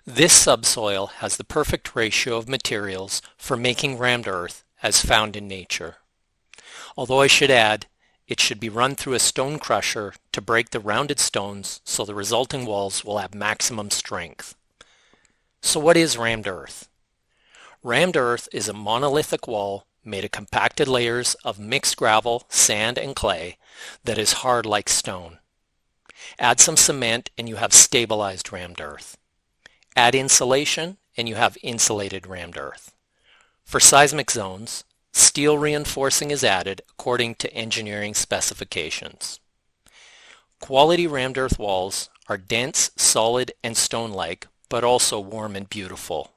This subsoil has the perfect ratio of materials for making rammed earth as found in nature. Although I should add, it should be run through a stone crusher to break the rounded stones so the resulting walls will have maximum strength. So what is rammed earth? Rammed earth is a monolithic wall made of compacted layers of mixed gravel, sand, and clay that is hard like stone. Add some cement and you have stabilized rammed earth. Add insulation and you have insulated rammed earth. For seismic zones, steel reinforcing is added according to engineering specifications. Quality rammed earth walls are dense, solid, and stone-like, but also warm and beautiful.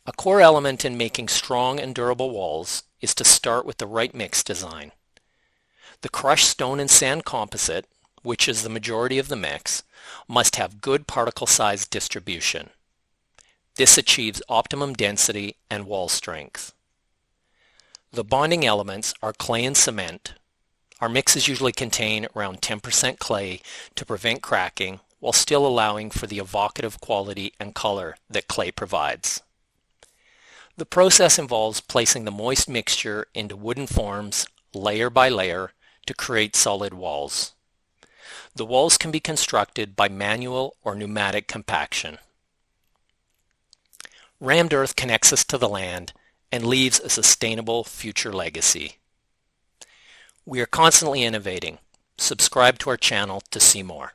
A core element in making strong and durable walls is to start with the right mix design. The crushed stone and sand composite, which is the majority of the mix, must have good particle size distribution. This achieves optimum density and wall strength. The bonding elements are clay and cement. Our mixes usually contain around 10% clay to prevent cracking while still allowing for the evocative quality and color that clay provides. The process involves placing the moist mixture into wooden forms layer by layer to create solid walls. The walls can be constructed by manual or pneumatic compaction. Rammed earth connects us to the land and leaves a sustainable future legacy. We are constantly innovating. Subscribe to our channel to see more.